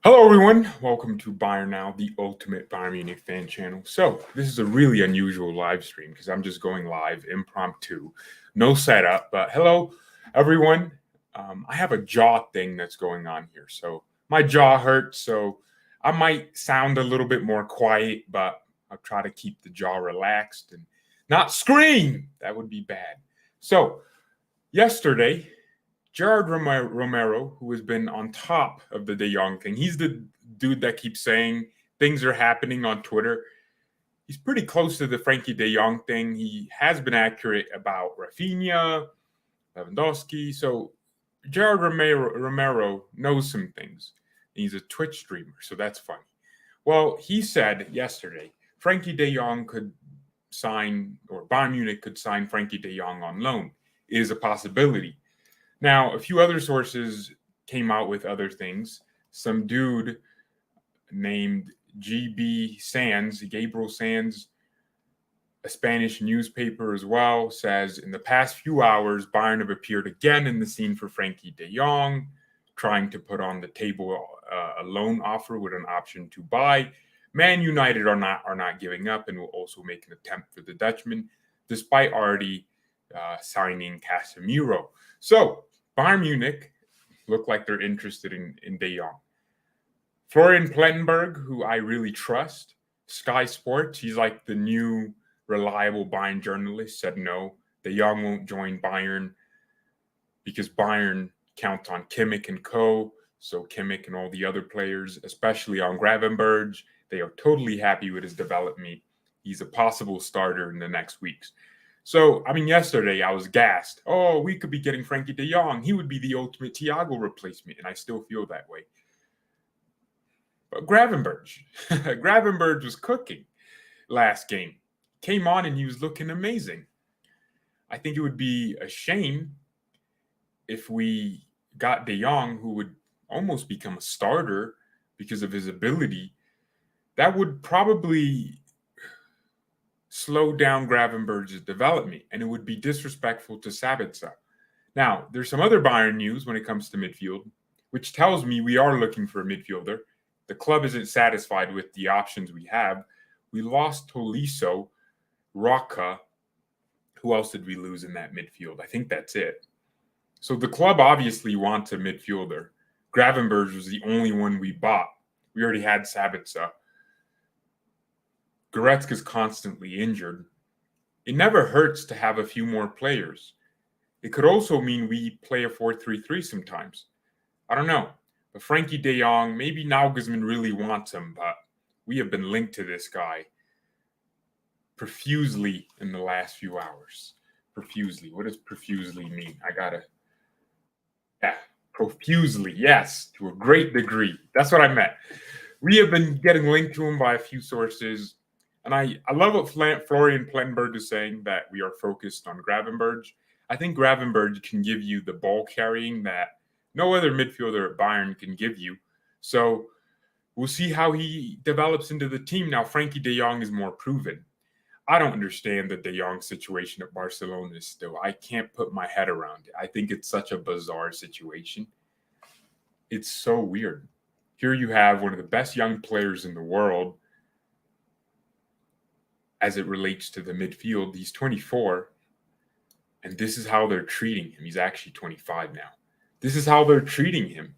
Hello, everyone. Welcome to BayernNow, the ultimate Bayern Munich fan channel. So, this is a really unusual live stream because I'm just going live, impromptu, no setup. But hello, everyone. I have a jaw thing that's going on here. So, my jaw hurts. So, I might sound a little bit more quiet, but I'll try to keep the jaw relaxed and not scream. That would be bad. So, yesterday, Gerard Romero, who has been on top of the De Jong thing, he's the dude that keeps saying things are happening on Twitter. He's pretty close to the Frenkie De Jong thing. He has been accurate about Rafinha, Lewandowski. So Gerard Romero knows some things. He's a Twitch streamer, so that's funny. Well, he said yesterday Frenkie De Jong could sign, or Bayern Munich could sign Frenkie De Jong on loan. It is a possibility. Now, a few other sources came out with other things. Some dude named Gabriel Sands, a Spanish newspaper as well, says in the past few hours, Bayern have appeared again in the scene for Frenkie De Jong, trying to put on the table a loan offer with an option to buy. Man United are not giving up and will also make an attempt for the Dutchman, despite already signing Casemiro. So Bayern Munich look like they're interested in De Jong. Florian Plettenberg, who I really trust, Sky Sports, he's like the new reliable Bayern journalist, said no, De Jong won't join Bayern because Bayern count on Kimmich and co. So Kimmich and all the other players, especially on Gravenberch, they are totally happy with his development. He's a possible starter in the next weeks. So, yesterday I was gassed. Oh, we could be getting Frenkie De Jong. He would be the ultimate Thiago replacement, and I still feel that way. But Gravenberch was cooking last game. Came on and he was looking amazing. I think it would be a shame if we got De Jong, who would almost become a starter because of his ability. That would probably slow down Gravenberch's development, and it would be disrespectful to Sabitzer. Now, there's some other Bayern news when it comes to midfield, which tells me we are looking for a midfielder. The club isn't satisfied with the options we have. We lost Tolisso, Rocca. Who else did we lose in that midfield? I think that's it. So the club obviously wants a midfielder. Gravenberch was the only one we bought. We already had Sabitzer. Goretzka's constantly injured. It never hurts to have a few more players. It could also mean we play a 4-3-3 sometimes. I don't know. But Frenkie De Jong, maybe Nagelsmann really wants him, but we have been linked to this guy profusely in the last few hours. Profusely. What does profusely mean? Profusely. Yes, to a great degree. That's what I meant. We have been getting linked to him by a few sources. And I love what Florian Plettenberg is saying, that we are focused on Gravenberch. I think Gravenberch can give you the ball carrying that no other midfielder at Bayern can give you. So we'll see how he develops into the team. Now, Frenkie De Jong is more proven. I don't understand the De Jong situation at Barcelona still. I can't put my head around it. I think it's such a bizarre situation. It's so weird. Here you have one of the best young players in the world as it relates to the midfield. He's 24, and this is how they're treating him. He's actually 25 now. This is how they're treating him.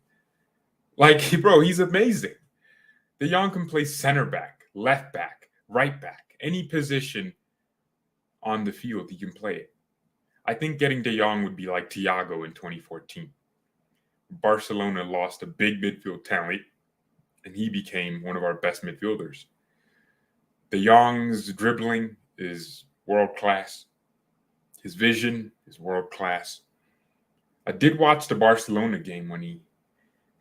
Like, bro, he's amazing. De Jong can play center back, left back, right back, any position on the field, he can play it. I think getting De Jong would be like Thiago in 2014. Barcelona lost a big midfield talent, and he became one of our best midfielders. De Jong's dribbling is world-class. His vision is world-class. I did watch the Barcelona game when he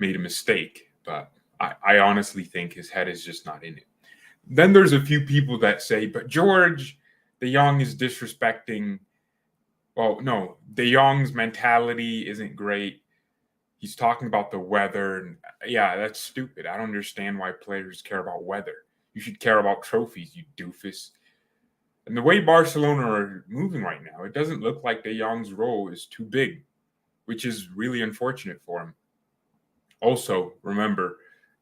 made a mistake, but I honestly think his head is just not in it. Then there's a few people that say, but George, De Jong is disrespecting. Well, no, De Jong's mentality isn't great. He's talking about the weather. And yeah, that's stupid. I don't understand why players care about weather. You should care about trophies, you doofus. And the way Barcelona are moving right now, it doesn't look like De Jong's role is too big, which is really unfortunate for him. Also, remember,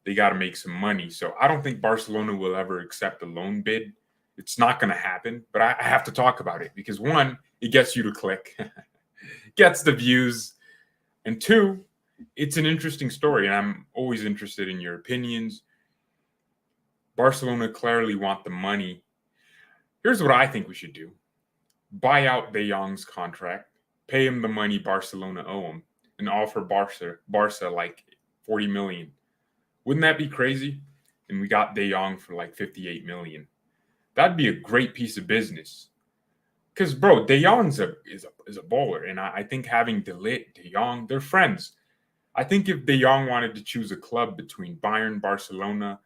they got to make some money. So I don't think Barcelona will ever accept a loan bid. It's not going to happen, but I have to talk about it because one, it gets you to click, gets the views, and two, it's an interesting story, and I'm always interested in your opinions. Barcelona clearly want the money. Here's what I think we should do. Buy out De Jong's contract, pay him the money Barcelona owe him, and offer Barca like 40 million. Wouldn't that be crazy? And we got De Jong for like 58 million. That'd be a great piece of business. Because, bro, De Jong's is a baller. And I think having De Ligt, De Jong, they're friends. I think if De Jong wanted to choose a club between Bayern, Barcelona,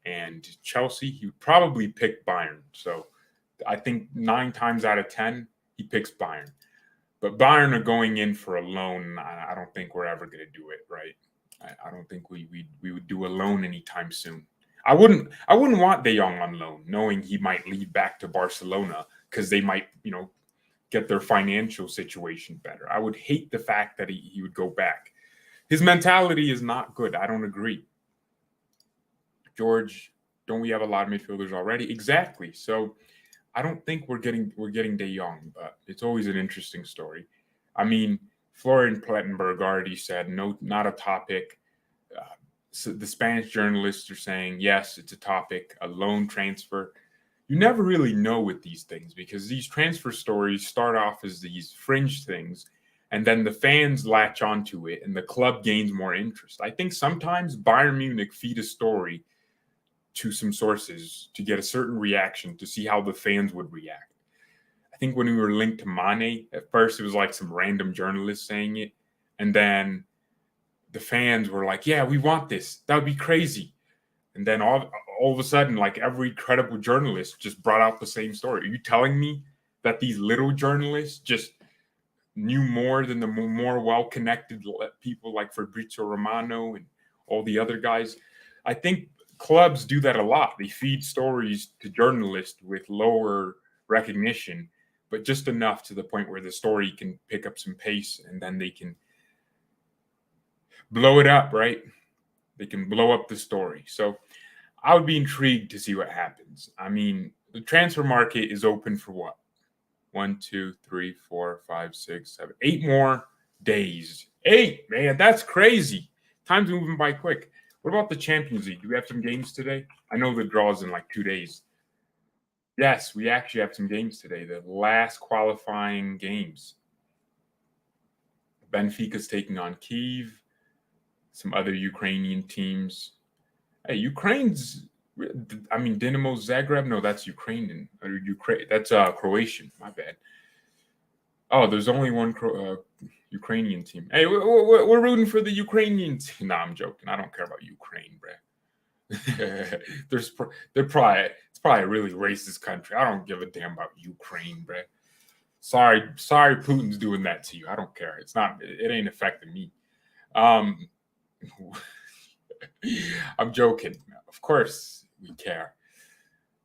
and Chelsea, he would probably pick Bayern. So I think 9 times out of 10, he picks Bayern. But Bayern are going in for a loan. I don't think we're ever going to do it, right? I don't think we would do a loan anytime soon. I wouldn't want De Jong on loan, knowing he might lead back to Barcelona because they might, get their financial situation better. I would hate the fact that he would go back. His mentality is not good. I don't agree. George, don't we have a lot of midfielders already? Exactly. So I don't think we're getting De Jong, but it's always an interesting story. I mean, Florian Plettenberg already said no, not a topic. So the Spanish journalists are saying yes, it's a topic. A loan transfer. You never really know with these things because these transfer stories start off as these fringe things, and then the fans latch onto it, and the club gains more interest. I think sometimes Bayern Munich feed a story to some sources to get a certain reaction to see how the fans would react. I think when we were linked to Mane, at first it was like some random journalist saying it. And then the fans were like, yeah, we want this. That would be crazy. And then all of a sudden, like every credible journalist just brought out the same story. Are you telling me that these little journalists just knew more than the more well-connected people like Fabrizio Romano and all the other guys? I think clubs do that a lot. They feed stories to journalists with lower recognition, but just enough to the point where the story can pick up some pace and then they can blow it up, right? They can blow up the story. So I would be intrigued to see what happens. I mean, the transfer market is open for what? 1, 2, 3, 4, 5, 6, 7, 8 more days. 8, man, that's crazy. Time's moving by quick. What about the Champions League? Do we have some games today? I know the draw's in like 2 days. Yes, we actually have some games today. The last qualifying games. Benfica's taking on Kyiv. Some other Ukrainian teams. Hey, Ukraine's. I mean, Dinamo Zagreb. No, that's Ukrainian. Or that's Croatian. My bad. Oh, there's only one Ukrainian team. Hey, we're rooting for the Ukrainian team. Nah, I'm joking. I don't care about Ukraine, bruh. It's probably a really racist country. I don't give a damn about Ukraine, bruh. Sorry, Putin's doing that to you. I don't care. It ain't affecting me. I'm joking. Of course we care.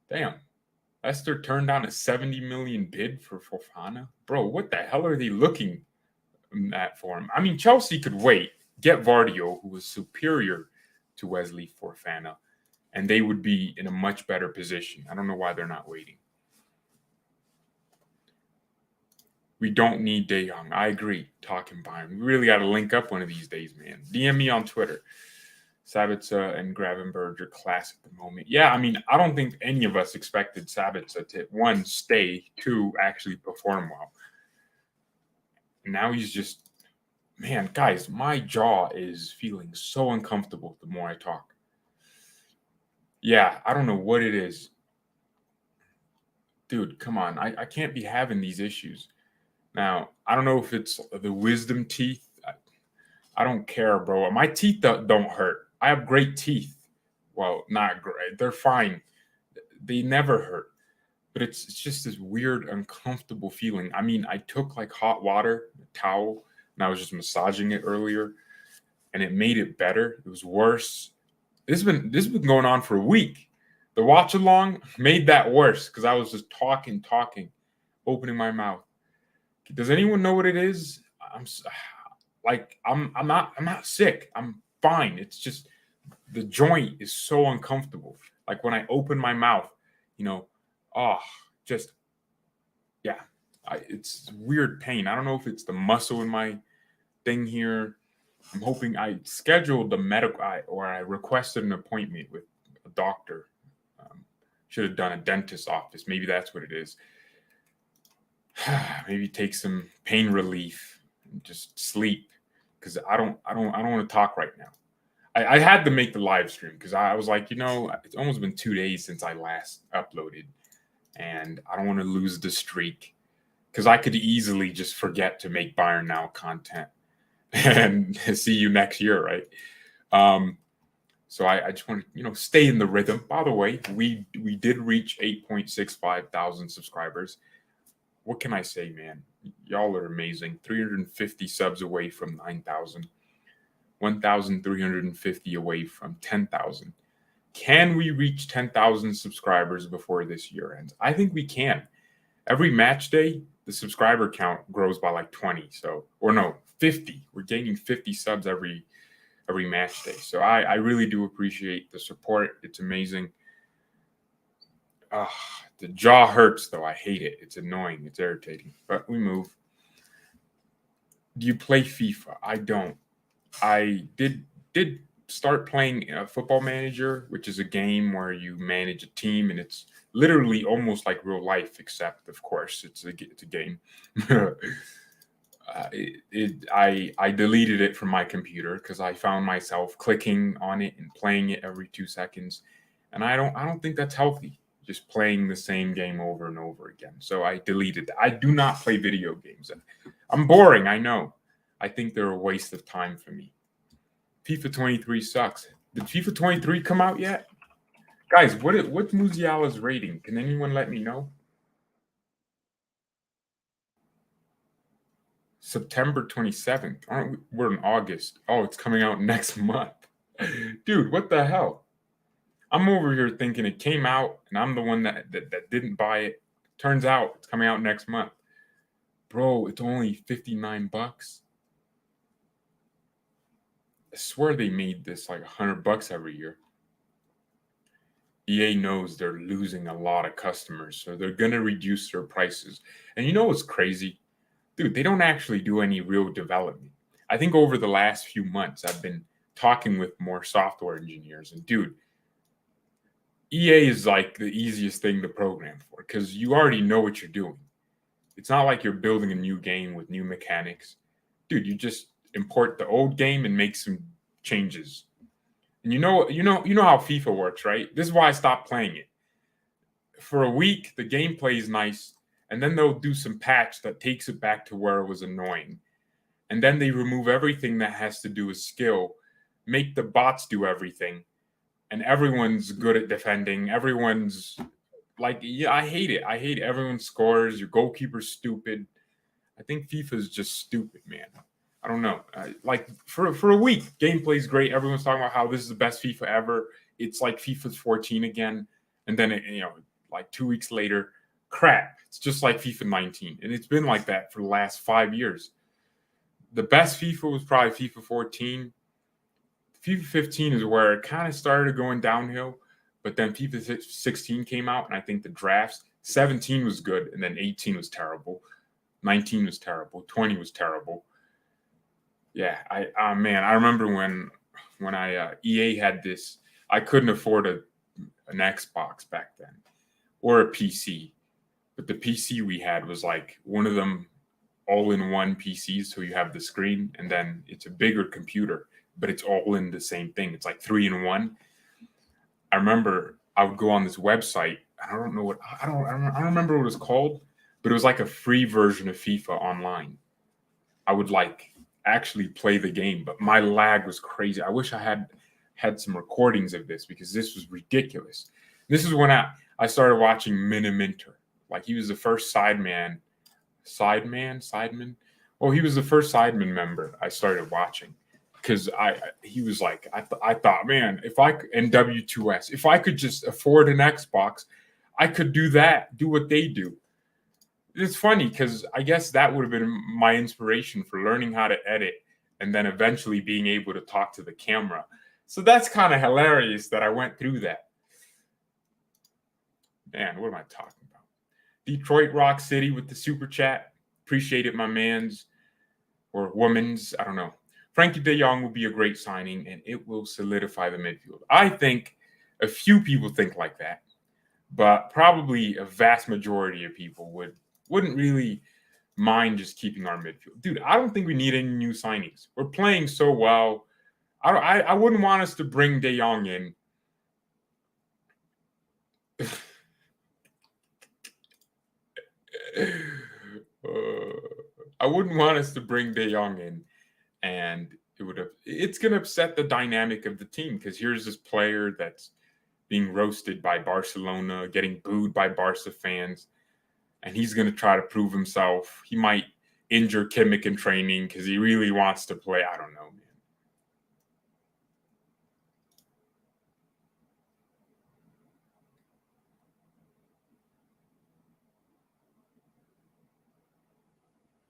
Damn. Leicester turned down a 70 million bid for Fofana. Bro, what the hell are they looking at for him? I mean, Chelsea could wait, get Vardio, who was superior to Wesley Fofana, and they would be in a much better position. I don't know why they're not waiting. We don't need De Jong. I agree. Talking Bayern. We really got to link up one of these days, man. DM me on Twitter. Sabitzer and Gravenberg are class at the moment. Yeah, I mean, I don't think any of us expected Sabitzer to, 1, stay, 2, actually perform well. And now he's just, man, guys, my jaw is feeling so uncomfortable the more I talk. Yeah, I don't know what it is. Dude, come on. I can't be having these issues. Now, I don't know if it's the wisdom teeth. I don't care, bro. My teeth don't hurt. I have great teeth. Well, not great. They're fine. They never hurt. But it's just this weird, uncomfortable feeling. I mean, I took like hot water, a towel, and I was just massaging it earlier, and it made it better. It was worse. This has been going on for a week. The watch along made that worse because I was just talking, opening my mouth. Does anyone know what it is? I'm not sick. I'm fine. It's just the joint is so uncomfortable. Like when I open my mouth, just yeah, it's weird pain. I don't know if it's the muscle in my thing here. I'm hoping I scheduled I requested an appointment with a doctor. Should have done a dentist office. Maybe that's what it is. Maybe take some pain relief and just sleep, because I don't want to talk right now. I had to make the live stream because I was like, it's almost been 2 days since I last uploaded, and I don't want to lose the streak, because I could easily just forget to make BayernNow content and see you next year, right? So I just want to, stay in the rhythm. By the way, we did reach 8.65 thousand subscribers. What can I say, man? Y'all are amazing. 350 subs away from 9,000. 1,350 away from 10,000. Can we reach 10,000 subscribers before this year ends? I think we can. Every match day, the subscriber count grows by like 20. 50. We're gaining 50 subs every match day. So I really do appreciate the support. It's amazing. The jaw hurts, though. I hate it. It's annoying. It's irritating. But we move. Do you play FIFA? I don't. I did start playing Football Manager, which is a game where you manage a team, and it's literally almost like real life, except of course it's a game. I deleted it from my computer because I found myself clicking on it and playing it every 2 seconds, and I don't think that's healthy. Just playing the same game over and over again. So I deleted that. I do not play video games. I'm boring, I know. I think they're a waste of time for me. FIFA 23 sucks. Did FIFA 23 come out yet? Guys, what's Musiala's rating? Can anyone let me know? September 27th. We're in August. Oh, it's coming out next month. Dude, what the hell? I'm over here thinking it came out and I'm the one that didn't buy it. Turns out it's coming out next month. Bro, it's only $59. I swear they made this like $100 every year. EA knows they're losing a lot of customers, so they're going to reduce their prices. And you know what's crazy? Dude, they don't actually do any real development. I think over the last few months, I've been talking with more software engineers, and dude, EA is like the easiest thing to program for because you already know what you're doing. It's not like you're building a new game with new mechanics. Dude, you just import the old game and make some changes. And you know how FIFA works, right? This is why I stopped playing it. For a week, the gameplay is nice, and then they'll do some patch that takes it back to where it was annoying. And then they remove everything that has to do with skill, make the bots do everything, and everyone's good at defending. Everyone's like, yeah, I hate it. I hate it. Everyone scores. Your goalkeeper's stupid. I think FIFA is just stupid, man. I don't know. Like for a week, gameplay's great. Everyone's talking about how this is the best FIFA ever. It's like FIFA 14 again, and then like 2 weeks later, crap. It's just like FIFA 19, and it's been like that for the last 5 years. The best FIFA was probably FIFA 14. FIFA 15 is where it kind of started going downhill, but then FIFA 16 came out, and I think the drafts 17 was good, and then 18 was terrible, 19 was terrible, 20 was terrible. Yeah, I remember when EA had this. I couldn't afford an Xbox back then or a PC, but the PC we had was like one of them all-in-one PCs. So you have the screen, and then it's a bigger computer, but it's all in the same thing. It's like 3-in-1. I remember I would go on this website. I don't remember what it was called, but it was like a free version of FIFA online. I would actually play the game, but my lag was crazy. I wish I had some recordings of this because this was ridiculous. This is when I started watching Miniminter. Like he was the first Sideman. Well, he was the first Sideman member I started watching because he was like, I thought, man, and W2S, if I could just afford an Xbox, I could do what they do. It's funny because I guess that would have been my inspiration for learning how to edit and then eventually being able to talk to the camera. So that's kind of hilarious that I went through that. Man, what am I talking about? Detroit Rock City with the super chat. Appreciate it, my man's or woman's. I don't know. Frenkie De Jong will be a great signing, and it will solidify the midfield. I think a few people think like that, but probably a vast majority of people wouldn't really mind just keeping our midfield. Dude, I don't think we need any new signings. We're playing so well. I wouldn't want us to bring De Jong in. I wouldn't want us to bring De Jong in, and it's going to upset the dynamic of the team, because here's this player that's being roasted by Barcelona, getting booed by Barca fans, and he's going to try to prove himself. He might injure Kimmich in training because he really wants to play. I don't know, man.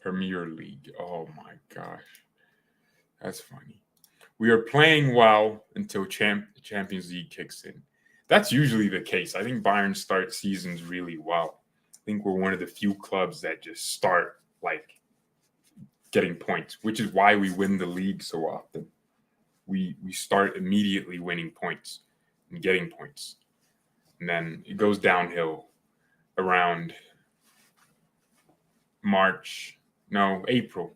Premier League. Oh my gosh. That's funny. We are playing well until Champions League kicks in. That's usually the case. I think Bayern start seasons really well. I think we're one of the few clubs that just start like getting points, which is why we win the league so often. We start immediately winning points and getting points. And then it goes downhill around April,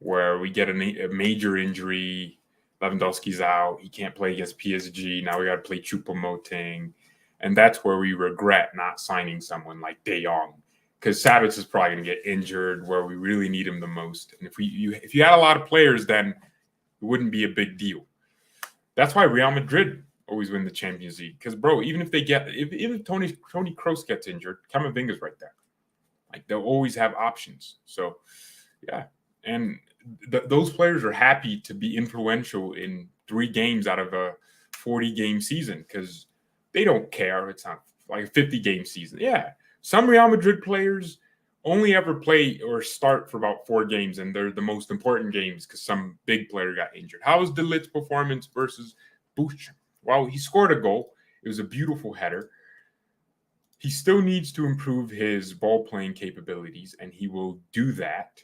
where we get a major injury. Lewandowski's out. He can't play against PSG. Now we got to play Choupo-Moting. And that's where we regret not signing someone like De Jong, because Sabitz is probably going to get injured where we really need him the most. And if you had a lot of players, then it wouldn't be a big deal. That's why Real Madrid always win the Champions League. Because, bro, even if Tony Kroos gets injured, Camavinga's right there. Like, they'll always have options. So, yeah. And those players are happy to be influential in 3 games out of a 40-game season, because they don't care. It's not like a 50-game season. Yeah. Some Real Madrid players only ever play or start for about 4 games, and they're the most important games because some big player got injured. How was De Ligt's performance versus Bochum? Well, he scored a goal. It was a beautiful header. He still needs to improve his ball-playing capabilities, and he will do that.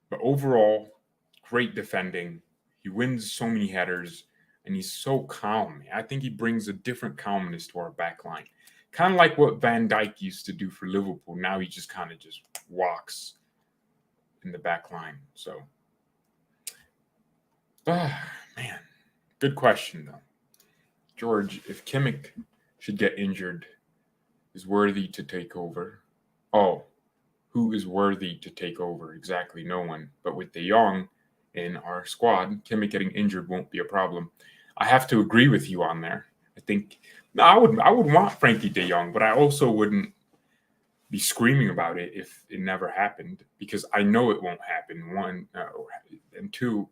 But overall, great defending. He wins so many headers, and he's so calm. I think he brings a different calmness to our back line. Kind of like what Van Dijk used to do for Liverpool. Now he just kind of just walks in the back line. So, man, good question, though. George, if Kimmich should get injured, is worthy to take over? Oh, who is worthy to take over? Exactly, no one. But with De Jong in our squad, Kimmich getting injured won't be a problem. I have to agree with you on there. I think I would want Frenkie De Jong, but I also wouldn't be screaming about it if it never happened, because I know it won't happen. 1 and 2,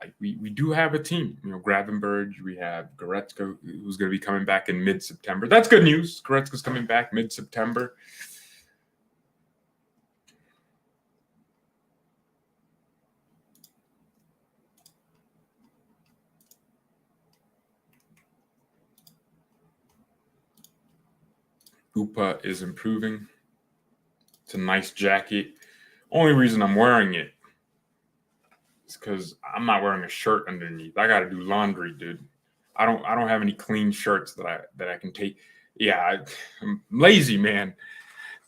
like we do have a team. Gravenberch, we have Goretzka, who's going to be coming back in mid-September. That's good news. Goretzka's coming back mid-September. Upa is improving. It's a nice jacket. Only reason I'm wearing it is because I'm not wearing a shirt underneath. I got to do laundry, dude. I don't have any clean shirts that I can take. Yeah, I'm lazy, man.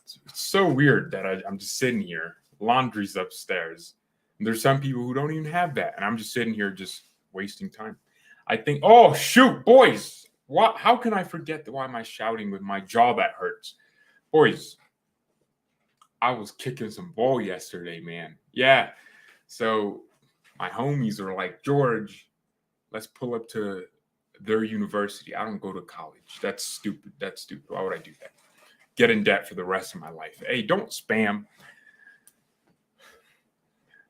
It's so weird that I'm just sitting here. Laundry's upstairs. And there's some people who don't even have that, and I'm just sitting here just wasting time. I think, oh shoot, boys. What? How can I forget why am I shouting with my jaw that hurts? Boys, I was kicking some ball yesterday, man. Yeah. So my homies are like, George, let's pull up to their university. I don't go to college. That's stupid. Why would I do that? Get in debt for the rest of my life. Hey, don't spam.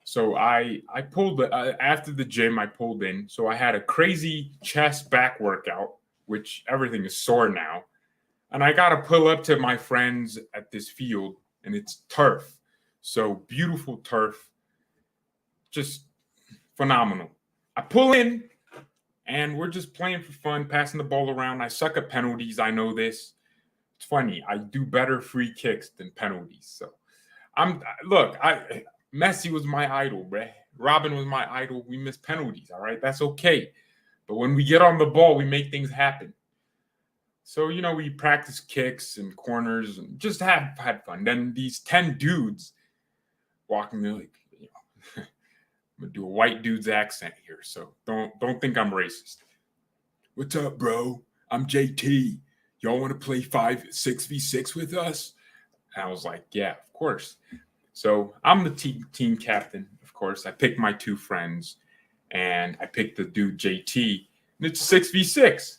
So I pulled after the gym. I pulled in. So I had a crazy chest back workout, which everything is sore now. And I got to pull up to my friends at this field, and it's turf. So beautiful turf. just phenomenal. I pull in, and we're just playing for fun, passing the ball around. I suck at penalties. I know this. It's funny. I do better free kicks than penalties. So Messi was my idol, bruh. Robin was my idol. We miss penalties, all right? That's okay. But when we get on the ball, we make things happen. So, we practice kicks and corners and just had fun. Then these 10 dudes walking in, like, I'm gonna do a white dude's accent here, so don't think I'm racist. What's up, bro? I'm JT. Y'all want to play 6v6 with us? And I was like, yeah, of course. So I'm the team captain, of course. I picked my 2 friends, and I picked the dude JT, and it's 6v6.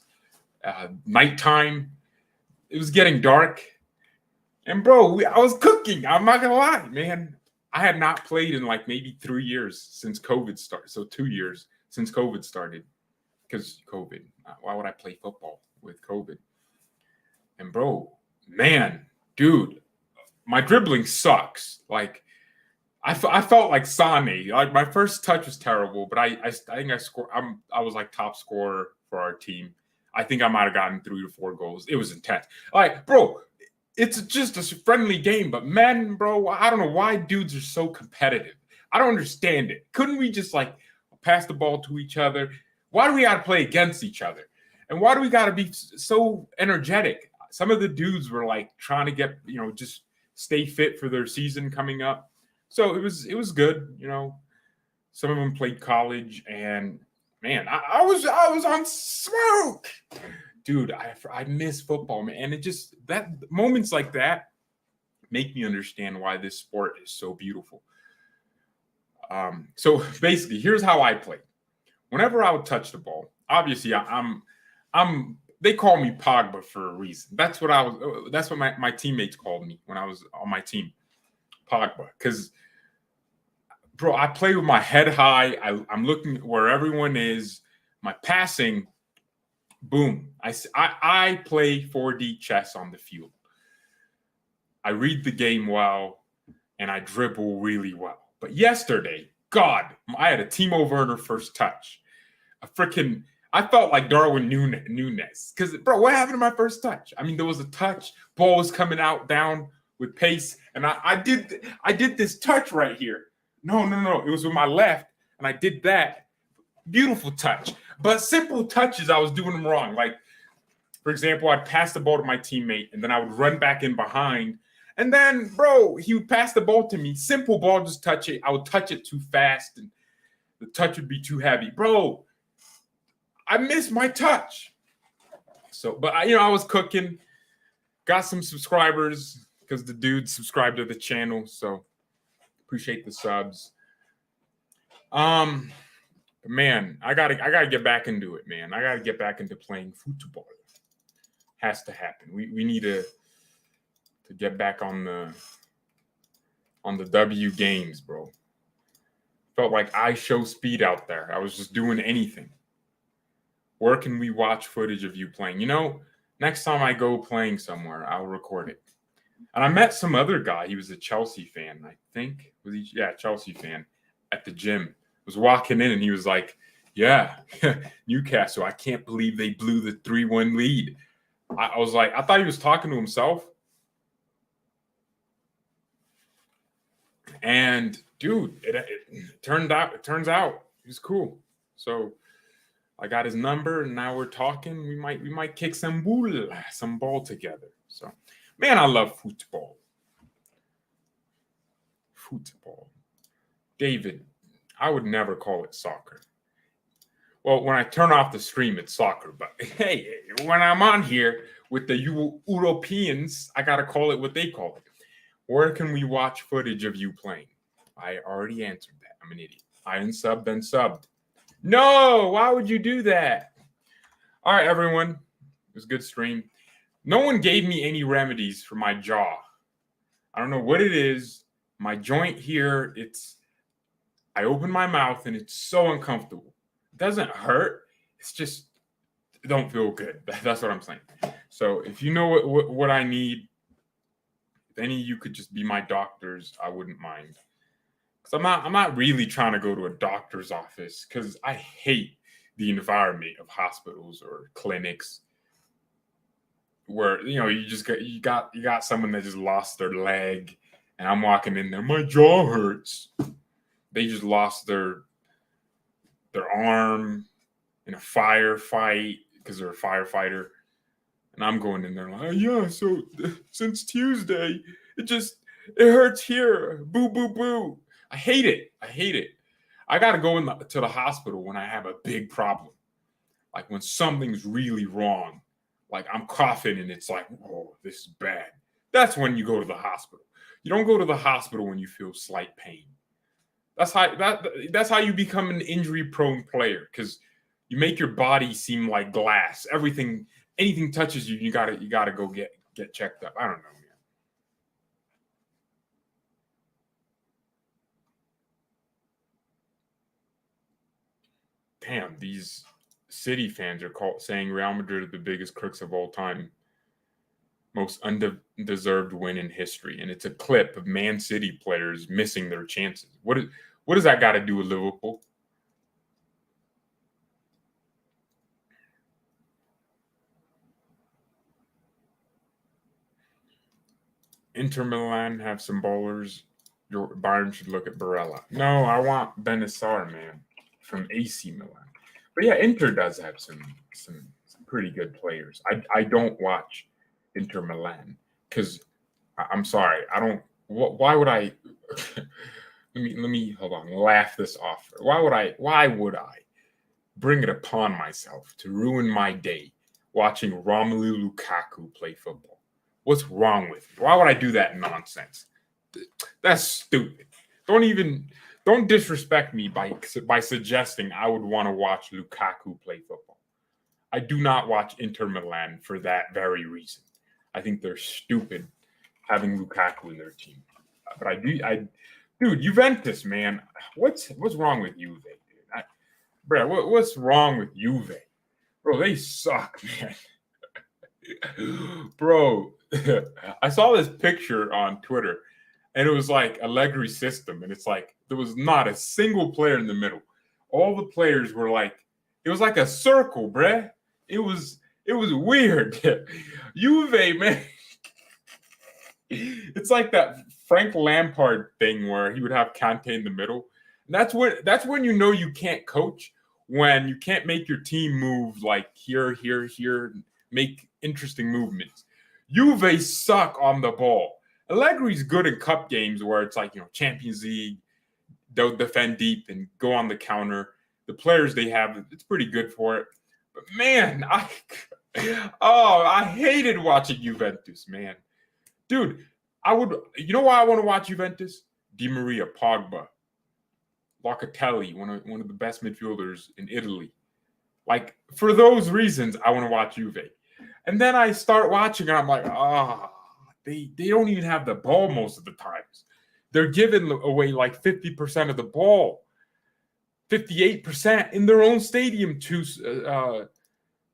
Nighttime. It was getting dark, and bro, I was cooking. I'm not gonna lie, man. I had not played in like maybe 3 years since COVID started. So 2 years since COVID started, because COVID. Why would I play football with COVID? And bro, man, dude, my dribbling sucks. Like, I felt like Sane. Like, my first touch was terrible, but I think I scored. I was like top scorer for our team. I think I might have gotten 3 or 4 goals. It was intense. Like, bro, it's just a friendly game, but men, bro, I don't know why dudes are so competitive. I don't understand it. Couldn't we just like pass the ball to each other? Why do we got to play against each other? And why do we got to be so energetic? Some of the dudes were like trying to get, just stay fit for their season coming up. So it was good. Some of them played college, and man, I was on smoke. Dude, I miss football, man. And it just, that moments like that make me understand why this sport is so beautiful. So basically, here's how I play. Whenever I would touch the ball, obviously I'm they call me Pogba for a reason. That's what my teammates called me when I was on my team, Pogba. Because, bro, I play with my head high. I'm looking where everyone is. My passing, boom. I play 4D chess on the field. I read the game well, and I dribble really well. But yesterday, God, I had a Timo Werner first touch. I felt like Darwin Núñez. Because, bro, what happened to my first touch? I mean, there was a touch. Ball was coming out down with pace. And I did this touch right here. No. It was with my left. And I did that. Beautiful touch. But simple touches, I was doing them wrong. Like, for example, I'd pass the ball to my teammate, and then I would run back in behind. And then, bro, he would pass the ball to me. Simple ball, just touch it. I would touch it too fast, and the touch would be too heavy. Bro, I missed my touch. So, but I was cooking. Got some subscribers because the dude subscribed to the channel. So, appreciate the subs. Man, I gotta get back into it, man. I gotta get back into playing football. Has to happen. We need to get back on the W games, bro. Felt like I show speed out there. I was just doing anything. Where can we watch footage of you playing? Next time I go playing somewhere, I'll record it. And I met some other guy. He was a Chelsea fan, I think. Chelsea fan at the gym. Was walking in and he was like, yeah, Newcastle, I can't believe they blew the 3-1 lead. I was like, I thought he was talking to himself. And dude, it turns out he was cool. So I got his number, and now we're talking. We might kick some ball together. So, man, I love football. David, I would never call it soccer. Well, when I turn off the stream, it's soccer. But hey, when I'm on here with the Europeans, I gotta call it what they call it. Where can we watch footage of you playing? I already answered that. I'm an idiot. I unsubbed, then subbed. No, why would you do that? All right, everyone. It was a good stream. No one gave me any remedies for my jaw. I don't know what it is. My joint here, I open my mouth and it's so uncomfortable. It doesn't hurt. It's just, it don't feel good. That's what I'm saying. So if you know what I need, if any of you could just be my doctors, I wouldn't mind. So I'm not really trying to go to a doctor's office because I hate the environment of hospitals or clinics where you got someone that just lost their leg, and I'm walking in there, my jaw hurts. They just lost their arm in a firefight because they're a firefighter, and I'm going in there like, oh, yeah. So since Tuesday, it hurts here. Boo boo boo. I hate it. I got to go to the hospital when I have a big problem, like when something's really wrong. Like I'm coughing and it's like, oh, this is bad. That's when you go to the hospital. You don't go to the hospital when you feel slight pain. That's how you become an injury-prone player, because you make your body seem like glass. Anything touches you, you gotta go get checked up. I don't know, man. Damn, these City fans are saying Real Madrid are the biggest crooks of all time. Most undeserved win in history. And it's a clip of Man City players missing their chances. What does that got to do with Liverpool? Inter Milan have some bowlers. Bayern should look at Barella. No, I want Benassar, man, from AC Milan. But yeah, Inter does have some pretty good players. I don't watch Inter Milan because I'm sorry, I don't. Why would I? let me hold on. Laugh this off. Why would I bring it upon myself to ruin my day watching Romelu Lukaku play football? What's wrong with me? Why would I do that nonsense? That's stupid. Don't disrespect me by suggesting I would want to watch Lukaku play football. I do not watch Inter Milan for that very reason. I think they're stupid having Lukaku in their team. But dude, Juventus, man, what's wrong with Juve, dude? What's wrong with Juve? Bro, they suck, man. Bro, I saw this picture on Twitter, and it was like Allegri's system, and it's like there was not a single player in the middle. All the players were like, it was like a circle, bruh. It was weird. Juve, man. It's like that Frank Lampard thing where he would have Kante in the middle. And that's when you know you can't coach, when you can't make your team move like here, make interesting movements. Juve suck on the ball. Allegri's good in cup games where it's like, Champions League, they'll defend deep and go on the counter. The players they have, it's pretty good for it. But man, I hated watching Juventus, man. Dude, you know why I want to watch Juventus? Di Maria, Pogba, Locatelli, one of the best midfielders in Italy. Like, for those reasons, I want to watch Juve. And then I start watching and I'm like, they don't even have the ball most of the times. They're giving away like 50% of the ball, 58% in their own stadium to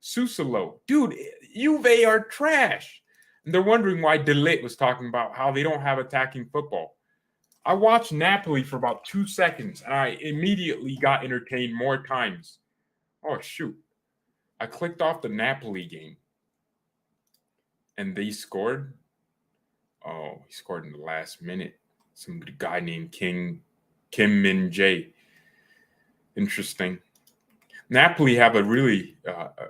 Susalo. Dude, Juve are trash. And they're wondering why De Ligt was talking about how they don't have attacking football. I watched Napoli for about 2 seconds, and I immediately got entertained more times. Oh, shoot. I clicked off the Napoli game, and they scored. Oh, he scored in the last minute. Some guy named Kim Min Jae. Interesting. Napoli have a really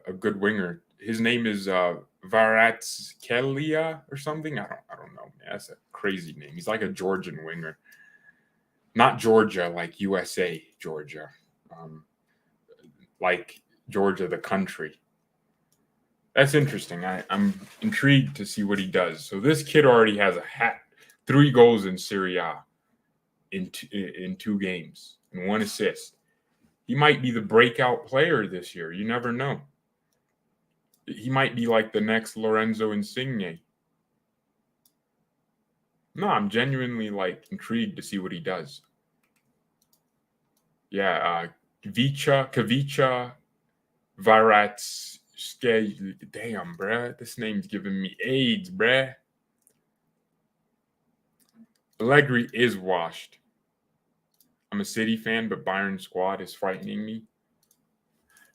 a good winger. His name is Kvaratskhelia or something. I don't know. Man, that's a crazy name. He's like a Georgian winger. Not Georgia, like USA, Georgia. Like Georgia, the country. That's interesting. I'm intrigued to see what he does. So this kid already has 3 goals in Serie A in 2 games and 1 assist. He might be the breakout player this year. You never know. He might be like the next Lorenzo Insigne. No, I'm genuinely intrigued to see what he does. Yeah, Kavicha, Varats, damn, bruh. This name's giving me AIDS, bruh. Allegri is washed. I'm a City fan, but Bayern squad is frightening me.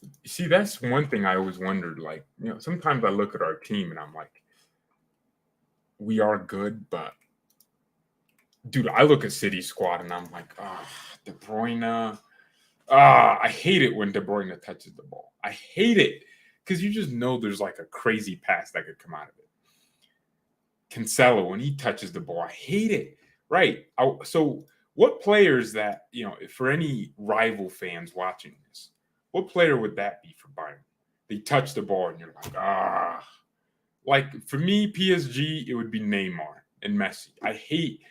You see, that's one thing I always wondered. Like, sometimes I look at our team and I'm like, we are good, but dude, I look at City squad and I'm like, De Bruyne. I hate it when De Bruyne touches the ball. I hate it because you just know there's like a crazy pass that could come out of it. Cancelo, when he touches the ball, I hate it. Right. So what players that, for any rival fans watching this, what player would that be for Bayern? They touch the ball and you're like, Like for me, PSG, it would be Neymar and Messi. I hate,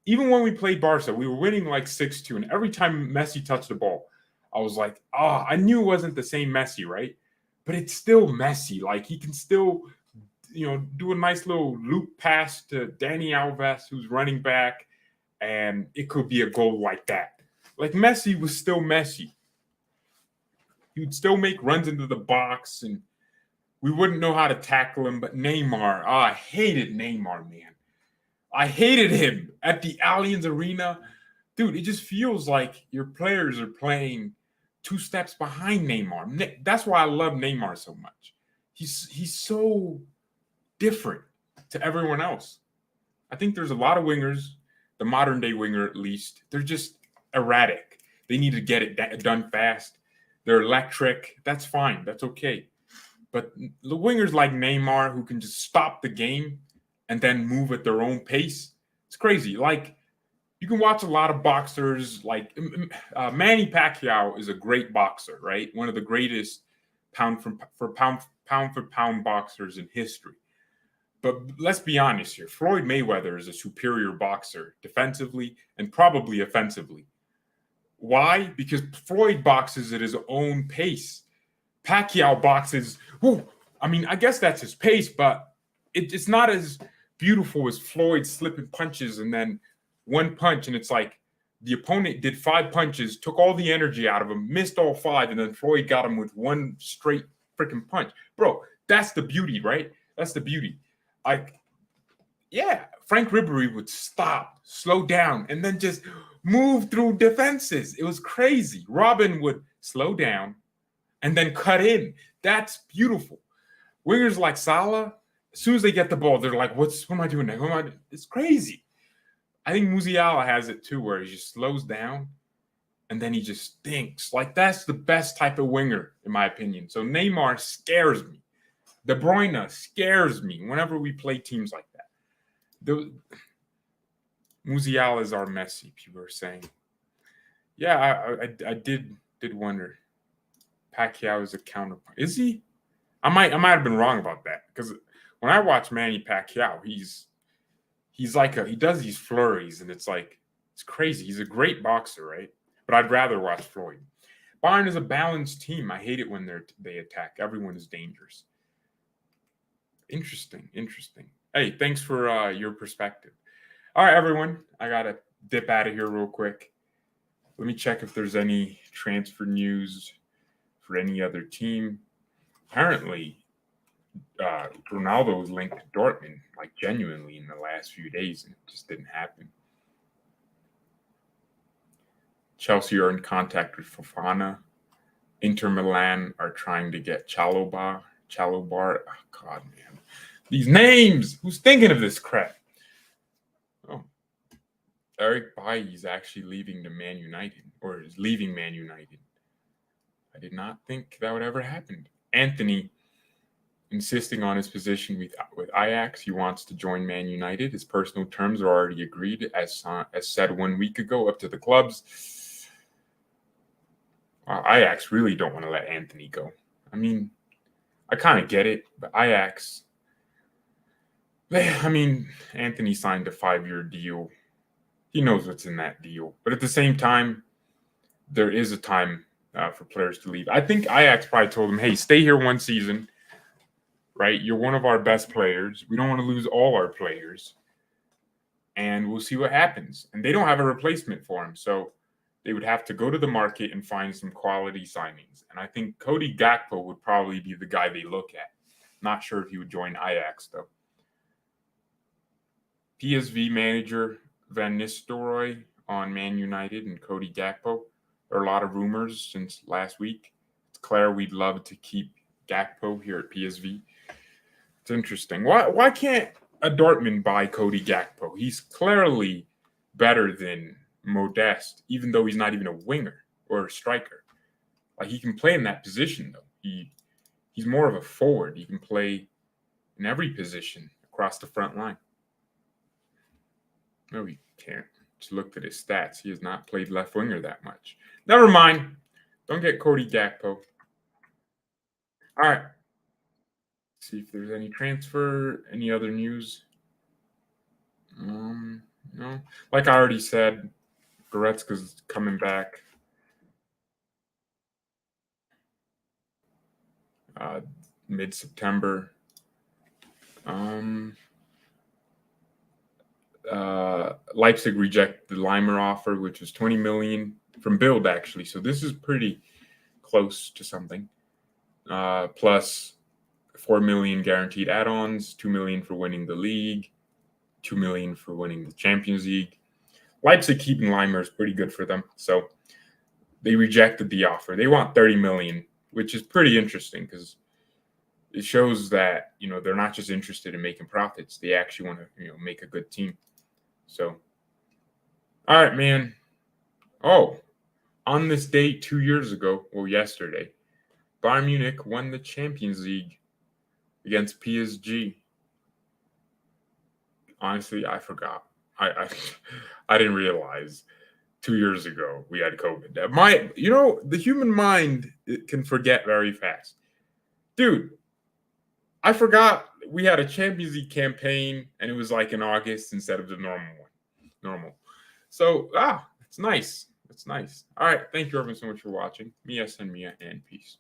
even when we played Barca, we were winning like 6-2. And every time Messi touched the ball, I was like, I knew it wasn't the same Messi, right? But it's still Messi. Like he can still, do a nice little loop pass to Dani Alves, who's running back, and it could be a goal like that. Like Messi was still Messi. He would still make runs into the box, and we wouldn't know how to tackle him. But Neymar, I hated Neymar, man. I hated him at the Allianz Arena. Dude, it just feels like your players are playing 2 steps behind Neymar. That's why I love Neymar so much. He's so different to everyone else. I think there's a lot of wingers, the modern day winger at least, they're just erratic. They need to get it done fast. They're electric. That's fine. That's okay. But the wingers like Neymar, who can just stop the game and then move at their own pace, it's crazy. Like, you can watch a lot of boxers. Like Manny Pacquiao is a great boxer, right? One of the greatest pound for pound boxers in history. But let's be honest here. Floyd Mayweather is a superior boxer defensively and probably offensively. Why? Because Floyd boxes at his own pace. Pacquiao boxes, I guess that's his pace, but it's not as beautiful as Floyd slipping punches and then one punch, and it's like the opponent did 5 punches, took all the energy out of him, missed all 5, and then Floyd got him with one straight freaking punch. Bro, that's the beauty, right? That's the beauty. Frank Ribery would stop, slow down, and then just move through defenses. It was crazy. Robin would slow down and then cut in. That's beautiful. Wingers like Salah, as soon as they get the ball, they're like, what am I doing now? It's crazy. I think Musiala has it too, where he just slows down and then he just thinks. Like, that's the best type of winger, in my opinion. So Neymar scares me. De Bruyne scares me whenever we play teams like that. Musiala is our Messi, people are saying. Yeah, I did wonder. Pacquiao is a counterpart. Is he? I might have been wrong about that, because when I watch Manny Pacquiao, he's like he does these flurries, and it's crazy. He's a great boxer, right? But I'd rather watch Floyd. Bayern is a balanced team. I hate it when they attack. Everyone is dangerous. Interesting. Hey, thanks for your perspective. All right, everyone. I gotta dip out of here real quick. Let me check if there's any transfer news for any other team. Apparently, Ronaldo was linked to Dortmund, like genuinely, in the last few days, and it just didn't happen. Chelsea are in contact with Fofana. Inter Milan are trying to get Chalobar. Oh, God, man. These names! Who's thinking of this crap? Oh. Eric Bailly is actually leaving Man United. I did not think that would ever happen. Anthony insisting on his position with Ajax. He wants to join Man United. His personal terms are already agreed, as said 1 week ago, up to the clubs. Ajax really don't want to let Anthony go. I mean, I kind of get it, but Ajax, Anthony signed a 5-year deal. He knows what's in that deal. But at the same time, there is a time for players to leave. I think Ajax probably told him, hey, stay here 1 season, right? You're one of our best players. We don't want to lose all our players. And we'll see what happens. And they don't have a replacement for him. So they would have to go to the market and find some quality signings. And I think Cody Gakpo would probably be the guy they look at. Not sure if he would join Ajax, though. PSV manager Van Nistelrooy on Man United and Cody Gakpo. There are a lot of rumors since last week. It's clear we'd love to keep Gakpo here at PSV. It's interesting. Why can't a Dortmund buy Cody Gakpo? He's clearly better than Modeste, even though he's not even a winger or a striker. Like, he can play in that position though. He's more of a forward. He can play in every position across the front line. No, he can't. Just looked at his stats. He has not played left winger that much. Never mind. Don't get Cody Gakpo. All right. See if there's any transfer, any other news. No. Like I already said, Goretzka's coming back. Mid-September. Leipzig rejected the Laimer offer, which was 20 million from Build, actually. So this is pretty close to something. Plus 4 million guaranteed add-ons, 2 million for winning the league, 2 million for winning the Champions League. Leipzig keeping Laimer is pretty good for them. So they rejected the offer. They want 30 million, which is pretty interesting because it shows that, they're not just interested in making profits. They actually want to, make a good team. So, all right, man. Oh, on this date 2 years ago, yesterday, Bayern Munich won the Champions League against PSG. Honestly, I forgot. I didn't realize 2 years ago we had COVID. The human mind, it can forget very fast. Dude, I forgot we had a Champions League campaign and it was like in August instead of the normal. So, it's nice. It's nice. All right. Thank you everyone so much for watching. Mia, and peace.